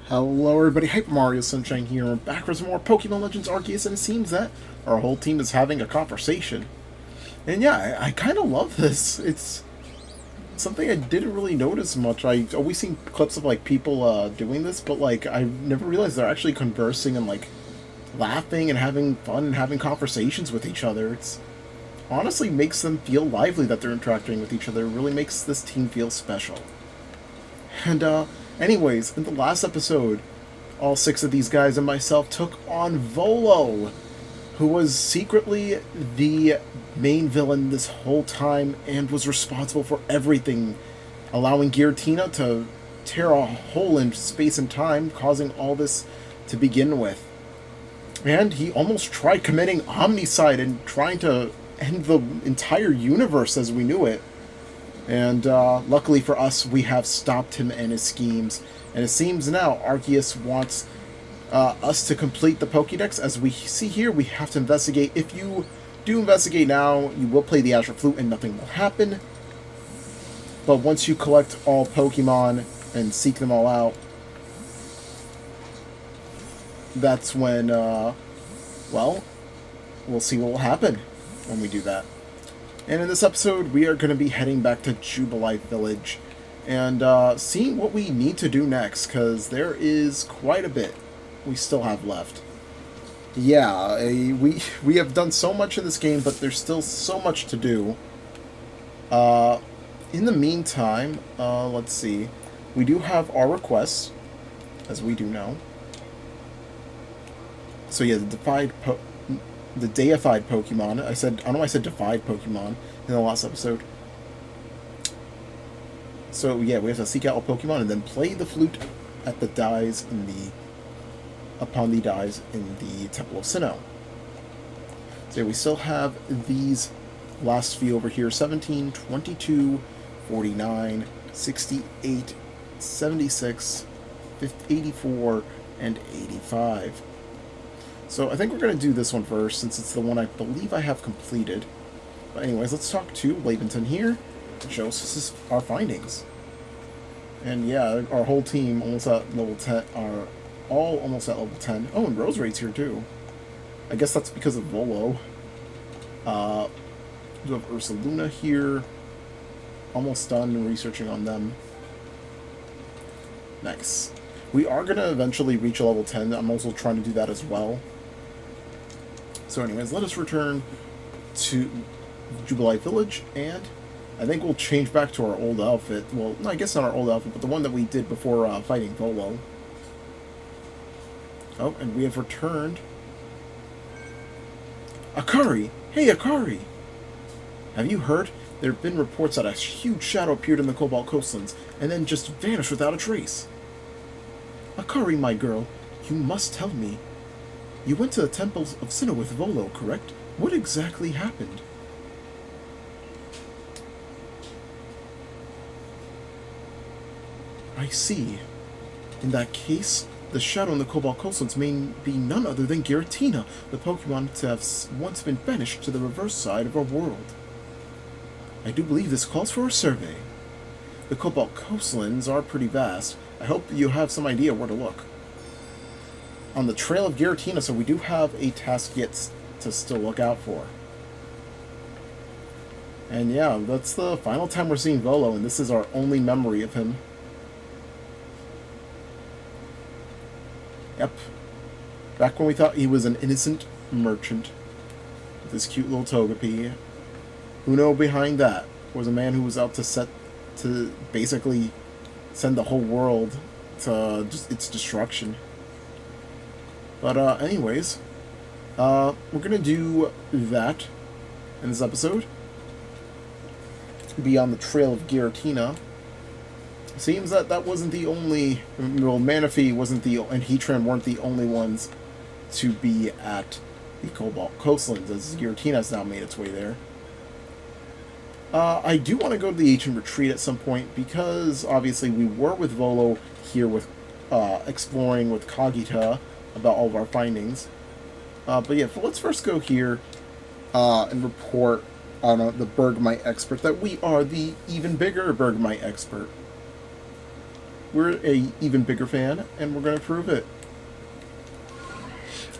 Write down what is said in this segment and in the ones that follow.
Hello everybody, Hyper Mario Sunshine here. We're back for some more Pokemon Legends Arceus, and it seems that our whole team is having a conversation. And yeah, I kind of love this. It's something I didn't really notice much. I always seen clips of like people doing this, but like I never realized they're actually conversing and like laughing and having fun and having conversations with each other. It's honestly makes them feel lively that they're interacting with each other. It really makes this team feel special. And anyways, in the last episode, all six of these guys and myself took on Volo, who was secretly the main villain this whole time and was responsible for everything, allowing Giratina to tear a hole in space and time, causing all this to begin with. And he almost tried committing omnicide and trying to end the entire universe as we knew it. And luckily for us, we have stopped him and his schemes. And it seems now Arceus wants us to complete the Pokédex. As we see here, we have to investigate. If you do investigate now, you will play the Astral Flute and nothing will happen. But once you collect all Pokemon and seek them all out, that's when, well, we'll see what will happen when we do that. And in this episode, we are going to be heading back to Jubilife Village and seeing what we need to do next, because there is quite a bit we still have left. Yeah, we have done so much in this game, but there's still so much to do. In the meantime, let's see. We do have our requests, as we do know. So yeah, the deified Pokemon. I don't know why I said defied Pokemon in the last episode. So yeah, we have to seek out a Pokemon and then play the flute at the dies upon the dies in the Temple of Sinnoh. So yeah, we still have these last few over here: 17, 22, 49, 68, 76, 84, and 85. So I think we're going to do this one first, since it's the one I believe I have completed. But anyways, let's talk to Laventon here and show us our findings. And yeah, our whole team almost at level 10 are all almost at level 10. Oh, and Roserade's here too. I guess that's because of Volo. We have Ursaluna here. Almost done researching on them. Nice. We are going to eventually reach a level 10. I'm also trying to do that as well. So anyways, let us return to Jubilife Village, and I think we'll change back to our old outfit. Well, no, I guess not our old outfit, but the one that we did before fighting Volo. Oh, and we have returned. Akari! Hey, Akari! Have you heard? There have been reports that a huge shadow appeared in the Cobalt Coastlands, and then just vanished without a trace. Akari, my girl, you must tell me. You went to the Temple of Sinnoh with Volo, correct? What exactly happened? I see. In that case, the shadow in the Cobalt Coastlands may be none other than Giratina, the Pokemon to have once been banished to the reverse side of our world. I do believe this calls for a survey. The Cobalt Coastlands are pretty vast. I hope you have some idea where to look. On the trail of Giratina, so we do have a task yet to still look out for. And yeah, that's the final time we're seeing Volo, and this is our only memory of him. Yep. Back when we thought he was an innocent merchant with his cute little Togepi. Who knew behind that was a man who was out to basically send the whole world to just its destruction. But anyways, we're gonna do that in this episode. Be on the trail of Giratina. Seems that wasn't the only. Well, Manaphy wasn't and Heatran weren't the only ones to be at the Cobalt Coastlands, as Giratina has now made its way there. I do want to go to the Ancient Retreat at some point, because obviously we were with Volo here with exploring with Kagita about all of our findings. But yeah, let's first go here and report on the Bergmite expert that we are the even bigger Bergmite expert. we're a even bigger fan, and we're gonna prove it.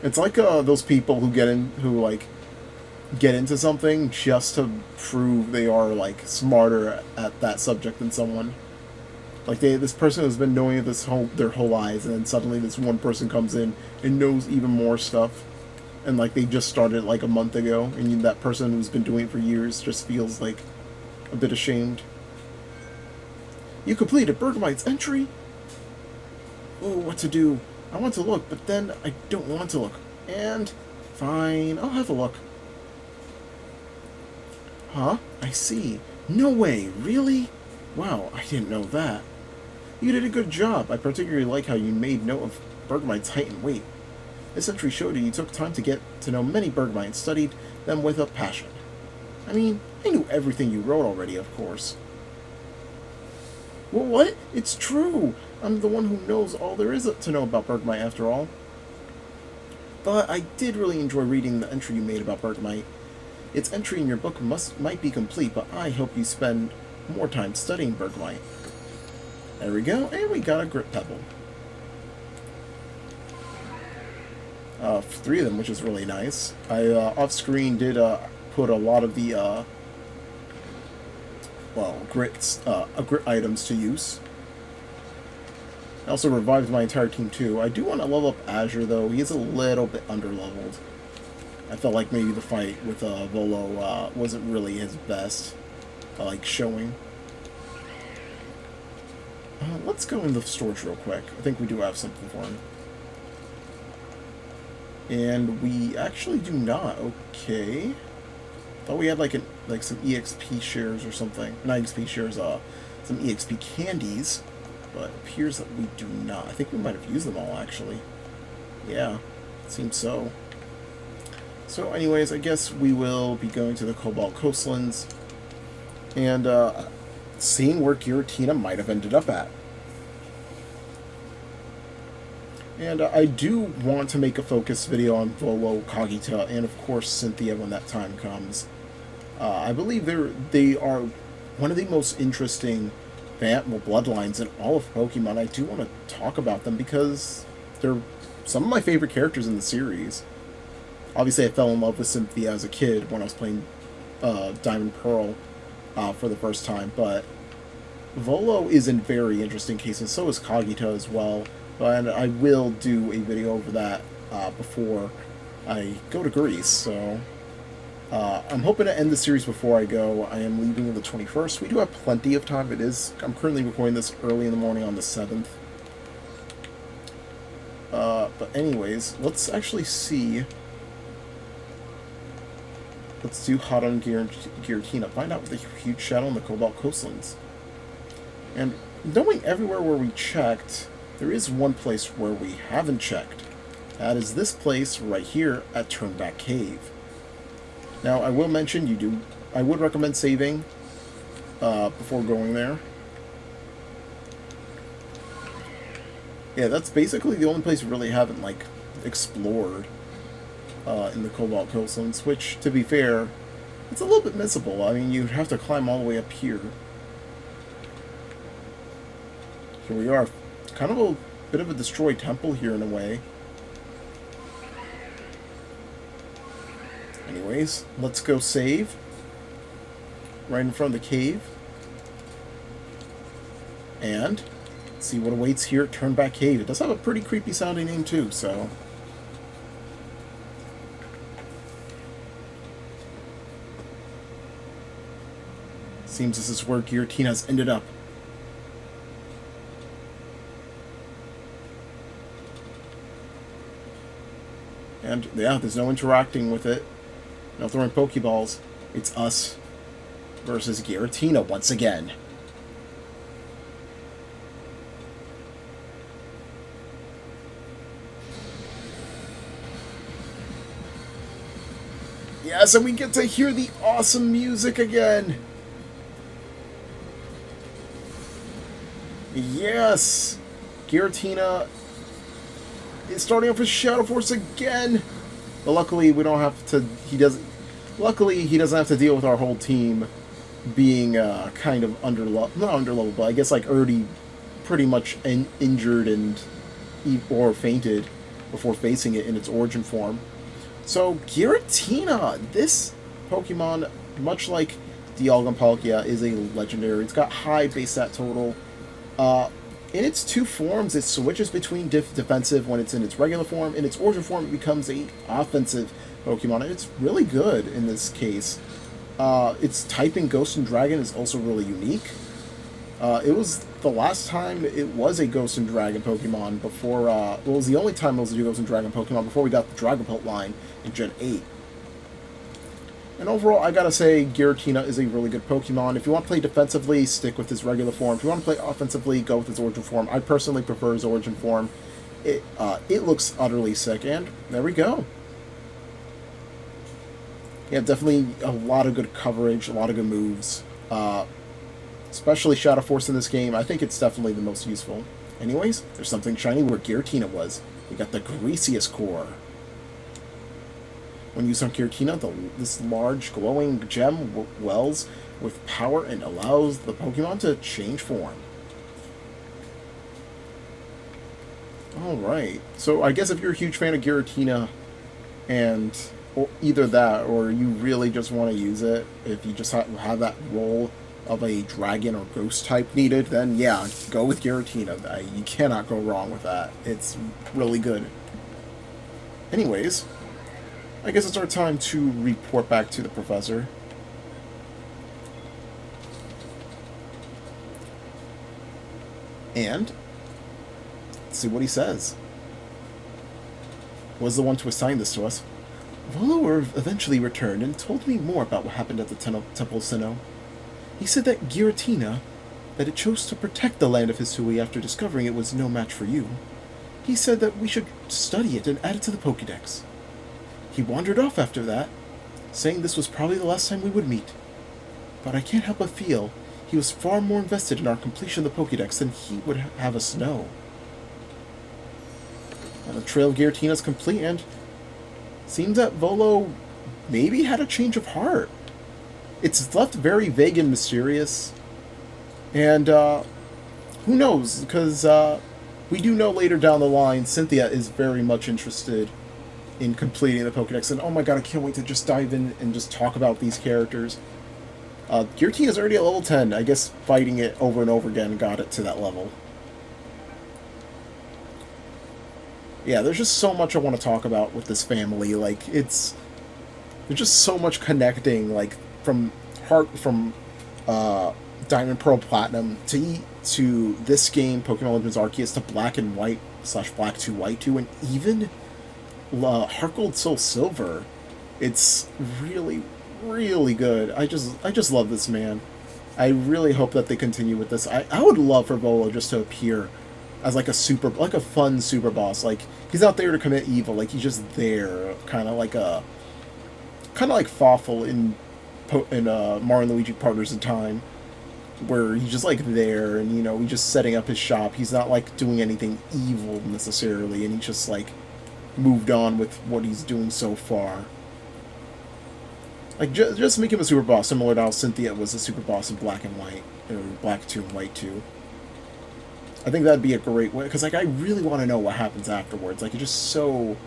It's like those people who like get into something just to prove they are like smarter at that subject than someone. Like this person has been knowing their whole lives, and then suddenly this one person comes in and knows even more stuff, and like they just started like a month ago, and that person who's been doing it for years just feels like a bit ashamed. You completed Bergamite's entry? Oh, what to do? I want to look, but then I don't want to look. And fine, I'll have a look. Huh? I see. No way, really? Wow, I didn't know that. You did a good job. I particularly like how you made note of Bergamite's height and weight. This entry showed you took time to get to know many Bergamite and studied them with a passion. I mean, I knew everything you wrote already, of course. Well, what? It's true! I'm the one who knows all there is to know about Bergamite, after all. But I did really enjoy reading the entry you made about Bergamite. Its entry in your book might be complete, but I hope you spend more time studying Bergamite. There we go, and we got a Grit Pebble. 3 of them, which is really nice. I, off-screen, did put a lot of the, grit items to use. I also revived my entire team, too. I do want to level up Azure, though. He is a little bit under-leveled. I felt like maybe the fight with Volo wasn't really his best, like, showing. Let's go in the storage real quick. I think we do have something for him. And we actually do not. Okay. Thought we had like some EXP shares or something. Not EXP shares, some EXP candies. But it appears that we do not. I think we might have used them all, actually. Yeah, it seems so. So anyways, I guess we will be going to the Cobalt Coastlands and seeing where Giratina might have ended up at. And I do want to make a focus video on Volo, Kagita, and of course Cynthia when that time comes. I believe they are one of the most interesting bloodlines in all of Pokemon. I do want to talk about them because they're some of my favorite characters in the series. Obviously, I fell in love with Cynthia as a kid when I was playing Diamond Pearl for the first time, but Volo is a very interesting case, and so is Kagita as well. And I will do a video over that before I go to Greece, so I'm hoping to end the series before I go. I am leaving on the 21st. We do have plenty of time. I'm currently recording this early in the morning on the 7th. But anyways, let's actually see. Let's do Hot on Giratina. Find out with the huge shadow in the Cobalt Coastlands. And knowing everywhere where we checked, there is one place where we haven't checked. That is this place right here at Turnback Cave. Now, I will mention I would recommend saving before going there. Yeah, that's basically the only place we really haven't, like, explored in the Cobalt Coastlands, which, to be fair, it's a little bit missable. I mean, you'd have to climb all the way up here. Here we are. Kind of a bit of a destroyed temple here in a way. Anyways, let's go save. Right in front of the cave. And see what awaits here at Turnback Cave. It does have a pretty creepy sounding name too, so. Seems this is where Giratina's ended up. And yeah, there's no interacting with it. No throwing Pokeballs. It's us versus Giratina once again. Yes, and we get to hear the awesome music again. Yes! Giratina is starting off with Shadow Force again! But luckily, we don't have to... Luckily, he doesn't have to deal with our whole team being kind of not underleveled, but I guess like already pretty much injured and or fainted before facing it in its origin form. So Giratina, this Pokemon, much like Dialga and Palkia, is a legendary. It's got high base stat total. In its two forms, it switches between defensive when it's in its regular form. In its origin form, it becomes a offensive Pokemon. And it's really good in this case. Its typing Ghost and Dragon is also really unique. It was the last time it was a Ghost and Dragon Pokemon before, well, it was the only time it was a Ghost and Dragon Pokemon before we got the Dragapult line in Gen 8. And overall, I gotta say, Giratina is a really good Pokemon. If you want to play defensively, stick with his regular form. If you want to play offensively, go with his origin form. I personally prefer his origin form. It looks utterly sick, and there we go. Yeah, definitely a lot of good coverage, a lot of good moves. Especially Shadow Force in this game. I think it's definitely the most useful. Anyways, there's something shiny where Giratina was. We got the Greasiest Core. When used on Giratina, this large glowing gem wells with power and allows the Pokemon to change form. Alright, so I guess if you're a huge fan of Giratina, and either that, or you really just want to use it, if you just have that role of a dragon or ghost type needed, then yeah, go with Giratina. You cannot go wrong with that. It's really good. Anyways, I guess it's our time to report back to the professor. And let's see what he says. Was the one to assign this to us. Volo eventually returned and told me more about what happened at the Temple of Sinnoh. He said that Giratina, that it chose to protect the land of Hisui after discovering it was no match for you. He said that we should study it and add it to the Pokédex. He wandered off after that, saying this was probably the last time we would meet. But I can't help but feel he was far more invested in our completion of the Pokédex than he would have us know. And the trail of Giratina is complete, and seems that Volo maybe had a change of heart. It's left very vague and mysterious, and who knows, because we do know later down the line Cynthia is very much interested in completing the Pokédex, and oh my god, I can't wait to just dive in and just talk about these characters. Giratina is already at level 10. I guess fighting it over and over again got it to that level. Yeah, there's just so much I want to talk about with this family. Like, there's just so much connecting, like, from Diamond, Pearl, Platinum to this game, Pokemon Legends Arceus, to Black and White / Black 2, White 2, and even Heart Gold, Soul Silver. It's really, really good. I just love this man. I really hope that they continue with this. I would love for Volo just to appear as like a fun super boss. Like, he's not there to commit evil. Like, he's just there, kind of like Fawful in Mario and Luigi Partners in Time, where he's just like there, and you know, he's just setting up his shop. He's not like doing anything evil necessarily, and he's just like moved on with what he's doing so far. Like, just make him a super boss, similar to how Cynthia was a super boss in Black and White, or Black 2 and White 2. I think that'd be a great way, because like, I really want to know what happens afterwards. Like, it's just so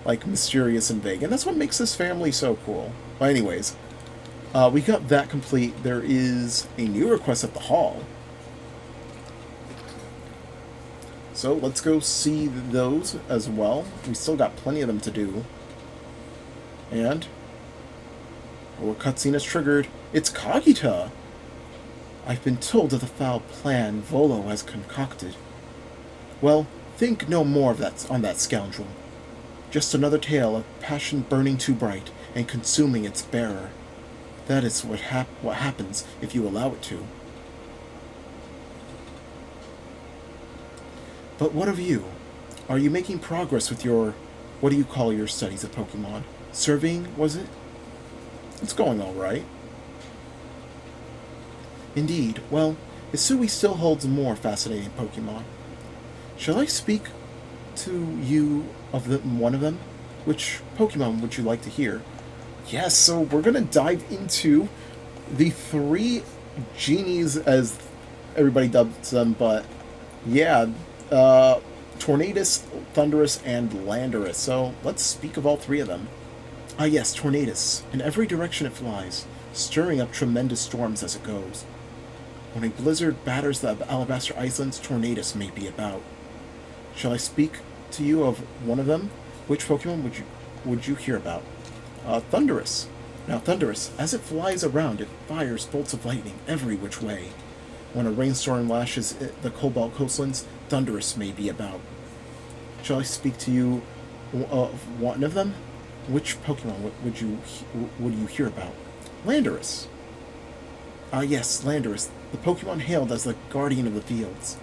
like mysterious and vague, and that's what makes this family so cool. But anyways, we got that complete. There is a new request at the hall, so let's go see those as well. We still got plenty of them to do. And a cutscene is triggered. It's Kagita! I've been told of the foul plan Volo has concocted. Well, think no more of that on that scoundrel. Just another tale of passion burning too bright and consuming its bearer. That is what happens if you allow it to. But what of you? Are you making progress with your, what do you call your studies of Pokemon? Surveying, was it? It's going all right. Indeed. Well, Hisui still holds more fascinating Pokemon. Shall I speak to you of one of them? Which Pokemon would you like to hear? Yes, so we're going to dive into the 3 genies, as everybody dubs them, but Yeah, Tornadus, Thunderous, and Landorus. So let's speak of all three of them. Ah, yes, Tornadus. In every direction it flies, stirring up tremendous storms as it goes. When a blizzard batters the Alabaster Islands, Tornadus may be about. Shall I speak to you of one of them? Which Pokemon would you hear about? Thunderous. Now, Thunderous, as it flies around, it fires bolts of lightning every which way. When a rainstorm lashes the Cobalt Coastlands, Thunderous may be about. Shall I speak to you of one of them? Which Pokemon would you hear about? Landorus. Ah, yes, Landorus, the Pokemon hailed as the guardian of the fields.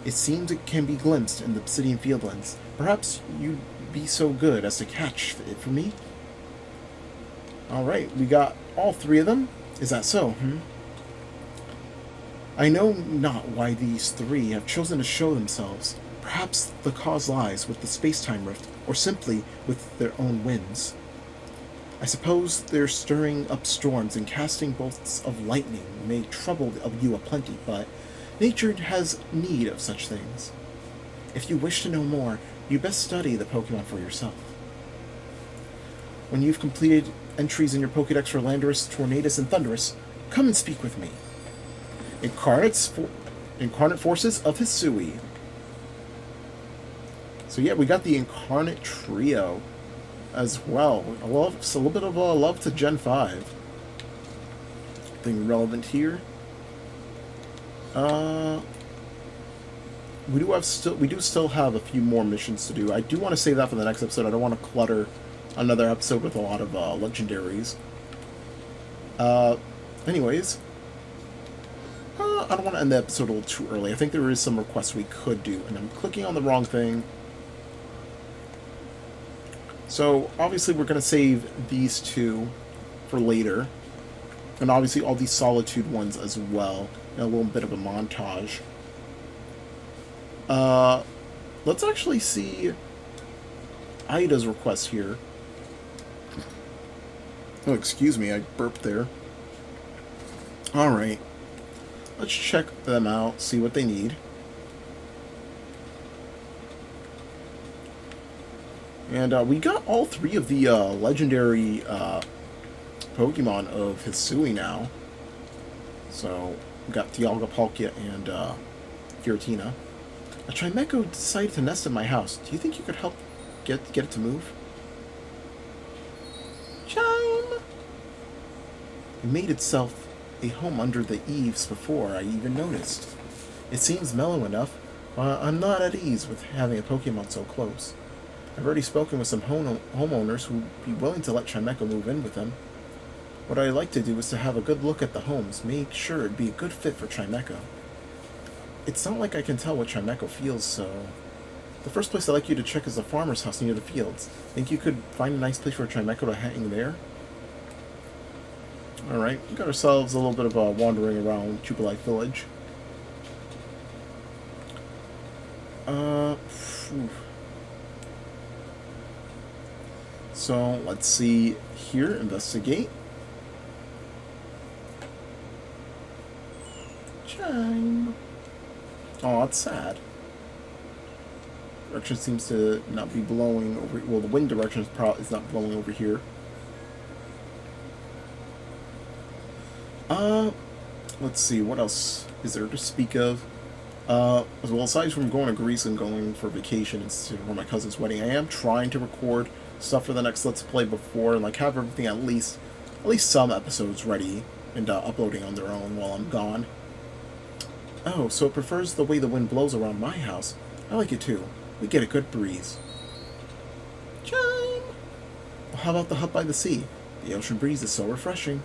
It seems it can be glimpsed in the Obsidian Fieldlands. Perhaps you'd be so good as to catch it for me? Alright, we got all three of them. Is that so, I know not why these three have chosen to show themselves. Perhaps the cause lies with the space-time rift, or simply with their own winds. I suppose their stirring up storms and casting bolts of lightning may trouble you aplenty, but nature has need of such things. If you wish to know more, you best study the Pokemon for yourself. When you've completed entries in your Pokédex for Landorus, Tornadus, and Thunderous, come and speak with me. Incarnate Forces of Hisui. So yeah, we got the Incarnate Trio as well. It's a little bit of a love to Gen 5. Thing relevant here. We do still have a few more missions to do. I do want to save that for the next episode. I don't want to clutter another episode with a lot of legendaries. Anyways, I don't want to end the episode a little too early. I think there is some requests we could do, and I'm clicking on the wrong thing. So, obviously we're going to save these two for later. And obviously all these Solitude ones as well. And a little bit of a montage. Let's actually see Ida's request here. Oh, excuse me, I burped there. Alright. Let's check them out, see what they need. And we got all three of the legendary Pokemon of Hisui now. So, we got Dialga, Palkia, and Giratina. A Chimecho decided to nest in my house. Do you think you could help get it to move? Chime! It made itself a home under the eaves before I even noticed. It seems mellow enough, but I'm not at ease with having a Pokemon so close. I've already spoken with some homeowners who would be willing to let Chimecho move in with them. What I'd like to do is to have a good look at the homes, make sure it'd be a good fit for Chimecho. It's not like I can tell what Chimecho feels, so... The first place I'd like you to check is the farmer's house near the fields. Think you could find a nice place for Chimecho to hang there? Alright, we got ourselves a little bit of wandering around Jubilife Village. So, let's see here, investigate. Chime. Oh, that's sad. Direction seems to not be blowing over. Well, the wind direction is not blowing over here. Let's see, what else is there to speak of? Well, aside from going to Greece and going for vacation for my cousin's wedding, I am trying to record stuff for the next Let's Play before, and like have everything at least some episodes ready and uploading on their own while I'm gone. Oh, so it prefers the way the wind blows around my house. I like it too. We get a good breeze. Chime! Well, how about the hut by the sea? The ocean breeze is so refreshing.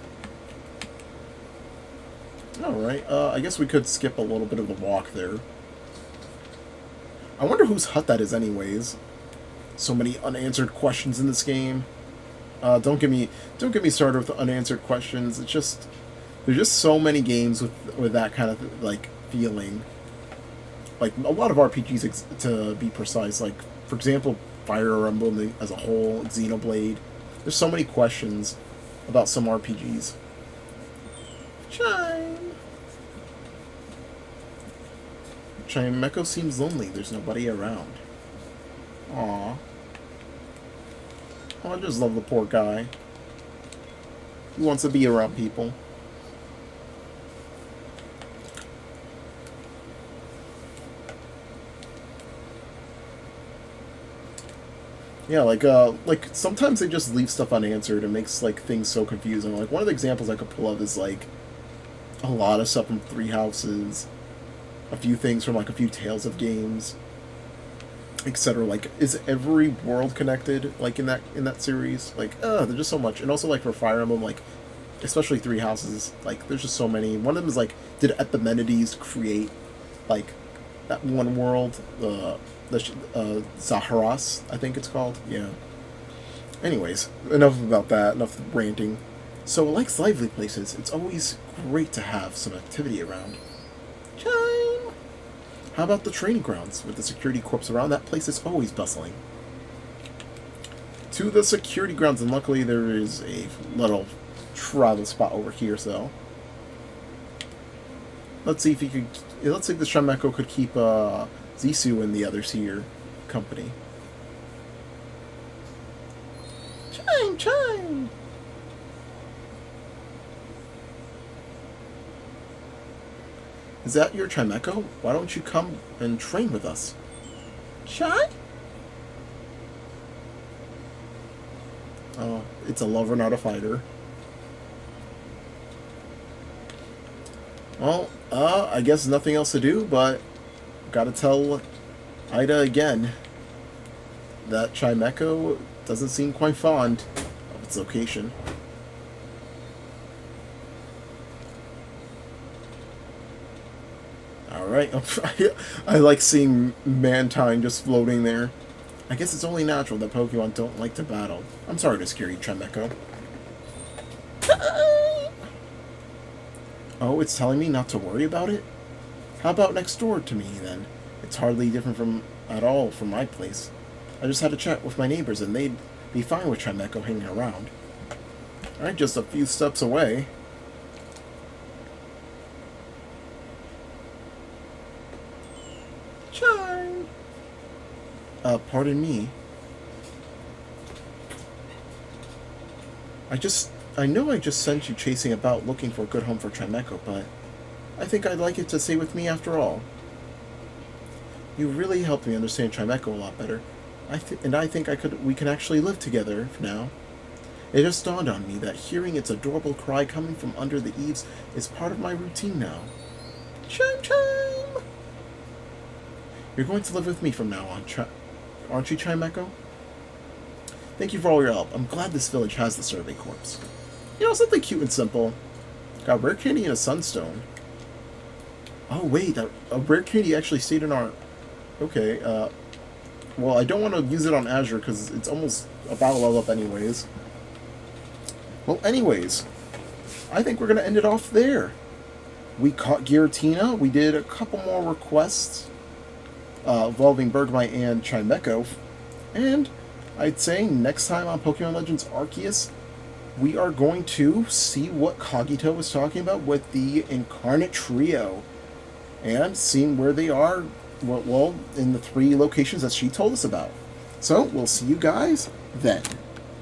Alright, I guess we could skip a little bit of the walk there. I wonder whose hut that is anyways. So many unanswered questions in this game. Don't get me started with unanswered questions. It's just... There's just so many games with that kind of, like, feeling. Like, a lot of RPGs, to be precise. Like, for example, Fire Emblem as a whole, Xenoblade. There's so many questions about some RPGs. Chime! Chimeco seems lonely. There's nobody around. Aw. Oh, I just love the poor guy. He wants to be around people. Yeah, like sometimes they just leave stuff unanswered and makes like things so confusing. Like one of the examples I could pull up is like a lot of stuff from Three Houses, a few things from like a few Tales of games, etc. Like, is every world connected? Like in that series, like there's just so much. And also like for Fire Emblem, like especially Three Houses, like there's just so many. One of them is like, did Epimenides create like that one world? The Zaharas, I think it's called. Yeah. Anyways, enough about that. Enough ranting. So, like lively places, it's always great to have some activity around. Chime! How about the training grounds with the security corps around? That place is always bustling. To the security grounds, and luckily there is a little travel spot over here. So, let's see if he could. Let's see if the Chimeco could keep Zissou and the others here company. Chime, chime! Is that your Chimeco? Why don't you come and train with us? Chime? Oh, it's a lover, not a fighter. Well, I guess nothing else to do, but gotta tell Ida again that Chimeco doesn't seem quite fond of its location. Alright, I like seeing Mantine just floating there. I guess it's only natural that Pokemon don't like to battle. I'm sorry to scare you, Chimeco. Oh, it's telling me not to worry about it? How about next door to me, then? It's hardly different at all from my place. I just had a chat with my neighbors, and they'd be fine with Chimeco hanging around. Alright, just a few steps away. Chime! Pardon me. I know I just sent you chasing about looking for a good home for Chimeco, but I think I'd like it to stay with me after all. You really helped me understand Chimeco a lot better. I think we can actually live together for now. It just dawned on me that hearing its adorable cry coming from under the eaves is part of my routine now. Chime, chime! You're going to live with me from now on, aren't you, Chimeco? Thank you for all your help. I'm glad this village has the survey corps. You know, something cute and simple. Got rare candy and a sunstone. Oh, wait, a rare candy actually stayed in our... Okay, well, I don't want to use it on Azure because it's almost about a level up anyways. Well, anyways, I think we're going to end it off there. We caught Giratina. We did a couple more requests involving Bergmite and Chimeco. And I'd say next time on Pokemon Legends Arceus, we are going to see what Kagito was talking about with the Incarnate Trio. And seeing where they are, well, in the 3 locations that she told us about. So, we'll see you guys then.